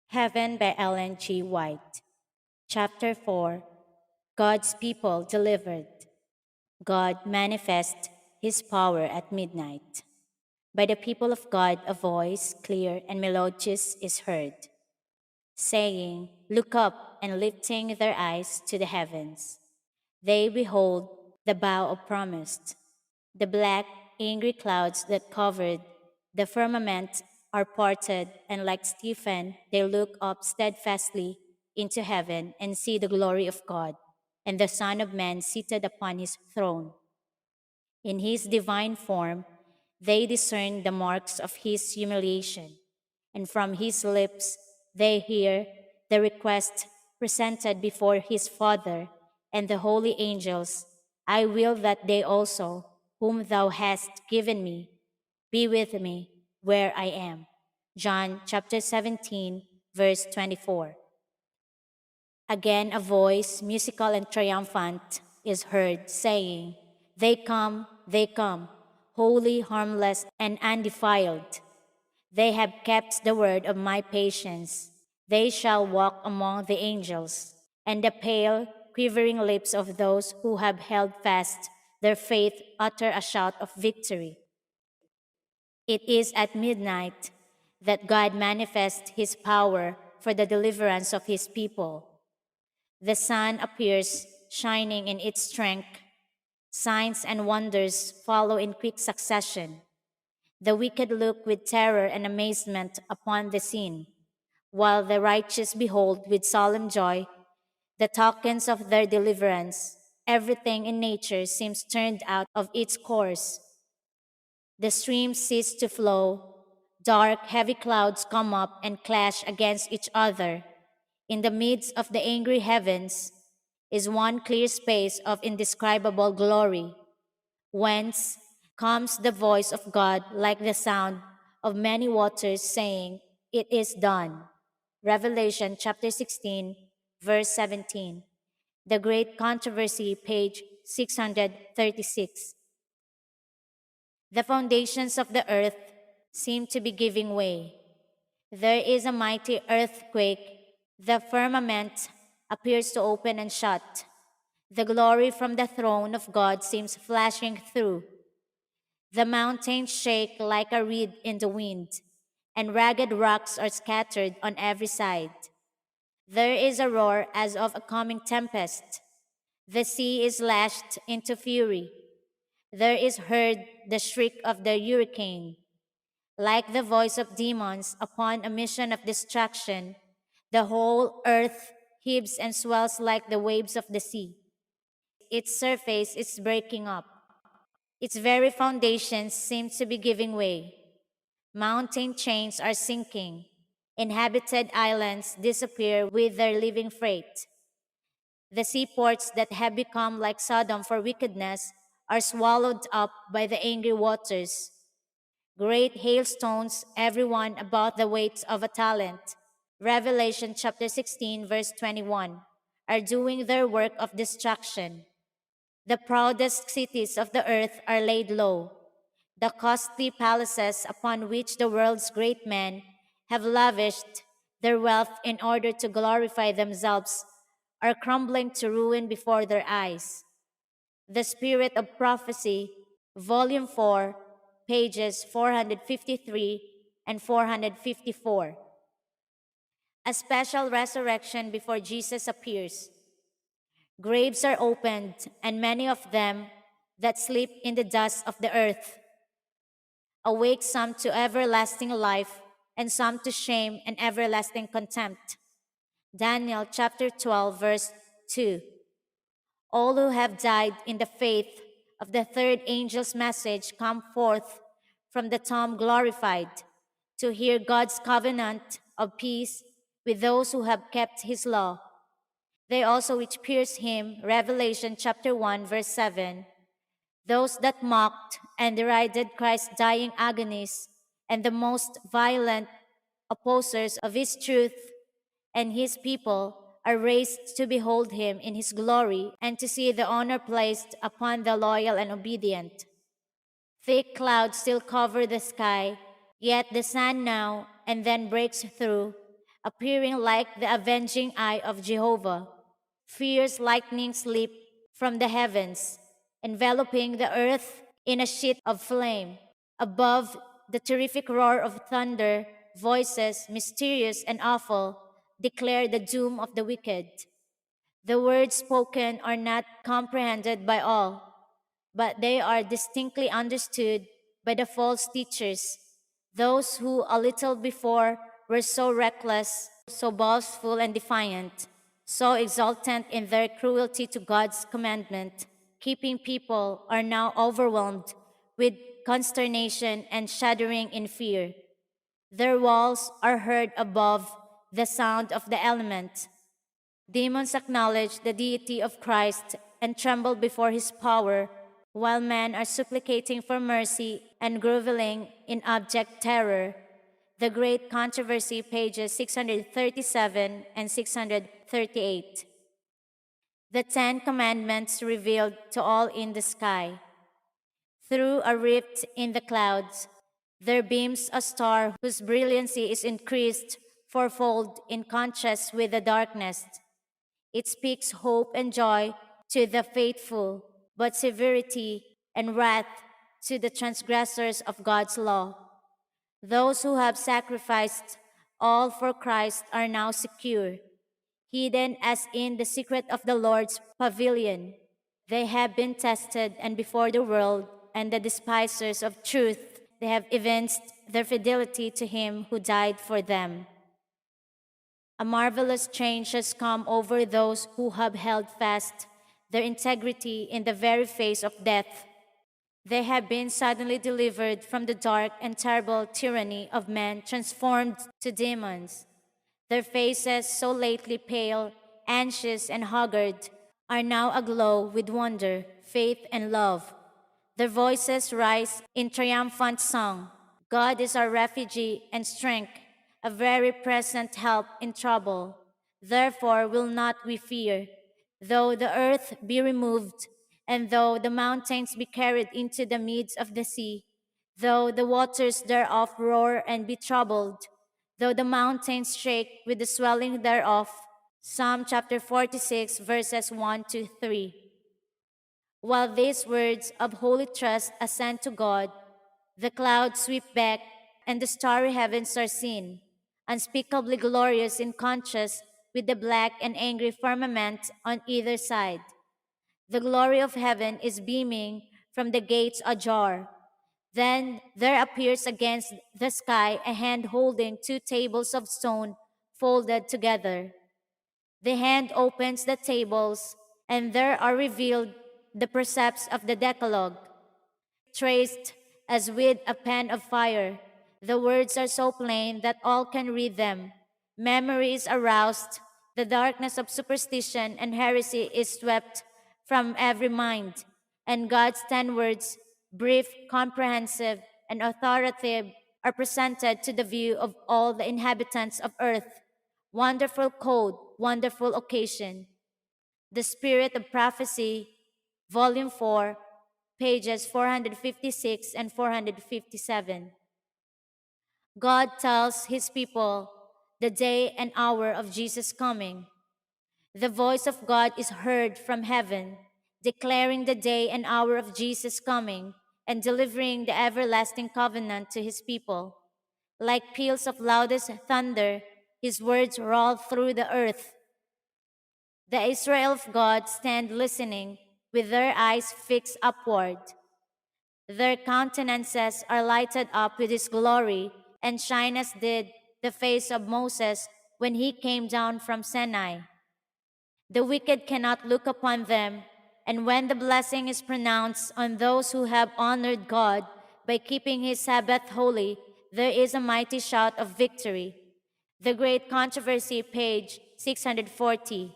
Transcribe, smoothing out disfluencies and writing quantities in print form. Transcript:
Heaven by Ellen G. White. Chapter 4. God's People Delivered. God manifests His power at midnight. By the people of God a voice clear and melodious is heard, saying, "Look up," and lifting their eyes to the heavens. They behold the bow of promise. The black, angry clouds that covered the firmament are parted, and like Stephen, they look up steadfastly into heaven and see the glory of God and the Son of Man seated upon his throne. In his divine form, they discern the marks of his humiliation, and from his lips they hear the request presented before his Father and the holy angels. I will that they also, whom thou hast given me, be with me where I am. John chapter 17, verse 24. Again, a voice, musical and triumphant, is heard saying, they come, holy, harmless, and undefiled. They have kept the word of my patience. They shall walk among the angels, and the pale, quivering lips of those who have held fast their faith utter a shout of victory. It is at midnight that God manifests his power for the deliverance of his people. The sun appears shining in its strength. Signs and wonders follow in quick succession. The wicked look with terror and amazement upon the scene, while the righteous behold with solemn joy the tokens of their deliverance. Everything in nature seems turned out of its course. The streams cease to flow. Dark, heavy clouds come up and clash against each other. In the midst of the angry heavens is one clear space of indescribable glory, whence comes the voice of God like the sound of many waters saying, "It is done." Revelation chapter 16, verse 17. The Great Controversy, page 636. The foundations of the earth seem to be giving way. There is a mighty earthquake. The firmament appears to open and shut. The glory from the throne of God seems flashing through. The mountains shake like a reed in the wind, and ragged rocks are scattered on every side. There is a roar as of a coming tempest. The sea is lashed into fury. There is heard the shriek of the hurricane. Like the voice of demons upon a mission of destruction, the whole earth heaves and swells like the waves of the sea. Its surface is breaking up. Its very foundations seem to be giving way. Mountain chains are sinking. Inhabited islands disappear with their living freight. The seaports that have become like Sodom for wickedness are swallowed up by the angry waters. Great hailstones, every one about the weight of a talent. Revelation chapter 16, verse 21, are doing their work of destruction. The proudest cities of the earth are laid low. The costly palaces upon which the world's great men have lavished their wealth in order to glorify themselves are crumbling to ruin before their eyes. The Spirit of Prophecy, Volume 4, pages 453 and 454. A special resurrection before Jesus appears. Graves are opened, and many of them that sleep in the dust of the earth awake, some to everlasting life, and some to shame and everlasting contempt. Daniel chapter 12, verse 2. All who have died in the faith of the third angel's message come forth from the tomb glorified to hear God's covenant of peace with those who have kept his law. They also which pierced him, Revelation chapter 1, verse 7, those that mocked and derided Christ's dying agonies, and the most violent opposers of his truth and his people are raised to behold him in his glory and to see the honor placed upon the loyal and obedient. Thick clouds still cover the sky, yet the sun now and then breaks through, appearing like the avenging eye of Jehovah. Fierce lightnings leap from the heavens, enveloping the earth in a sheet of flame. Above the terrific roar of thunder, voices, mysterious and awful, declare the doom of the wicked. The words spoken are not comprehended by all, but they are distinctly understood by the false teachers, those who a little before were so reckless, so boastful and defiant, so exultant in their cruelty to God's commandment, keeping people are now overwhelmed with consternation and shuddering in fear. Their walls are heard above the sound of the element. Demons acknowledge the deity of Christ and tremble before his power, while men are supplicating for mercy and groveling in abject terror. The Great Controversy, pages 637 and 638. The Ten Commandments revealed to all in the sky. Through a rift in the clouds, there beams a star whose brilliancy is increased fourfold in contrast with the darkness. It speaks hope and joy to the faithful, but severity and wrath to the transgressors of God's law. Those who have sacrificed all for Christ are now secure, hidden as in the secret of the Lord's pavilion. They have been tested, and before the world and the despisers of truth, they have evinced their fidelity to him who died for them. A marvelous change has come over those who have held fast their integrity in the very face of death. They have been suddenly delivered from the dark and terrible tyranny of men transformed to demons. Their faces, so lately pale, anxious, and haggard, are now aglow with wonder, faith, and love. Their voices rise in triumphant song. God is our refuge and strength, a very present help in trouble. Therefore will not we fear, though the earth be removed, and though the mountains be carried into the midst of the sea, though the waters thereof roar and be troubled, though the mountains shake with the swelling thereof. Psalm chapter 46, verses 1 to 3. While these words of holy trust ascend to God, the clouds sweep back and the starry heavens are seen, unspeakably glorious in contrast with the black and angry firmament on either side. The glory of heaven is beaming from the gates ajar. Then there appears against the sky a hand holding two tables of stone folded together. The hand opens the tables, and there are revealed the precepts of the Decalogue, traced as with a pen of fire. The words are so plain that all can read them. Memory is aroused, the darkness of superstition and heresy is swept from every mind, and God's 10 words, brief, comprehensive, and authoritative, are presented to the view of all the inhabitants of earth. Wonderful code, wonderful occasion. The Spirit of Prophecy, Volume 4, pages 456 and 457. God tells his people the day and hour of Jesus' coming. The voice of God is heard from heaven, declaring the day and hour of Jesus' coming and delivering the everlasting covenant to his people. Like peals of loudest thunder, his words roll through the earth. The Israel of God stand listening, with their eyes fixed upward. Their countenances are lighted up with his glory, and shine as did the face of Moses when he came down from Sinai. The wicked cannot look upon them, and when the blessing is pronounced on those who have honored God by keeping his Sabbath holy, there is a mighty shout of victory. The Great Controversy, page 640.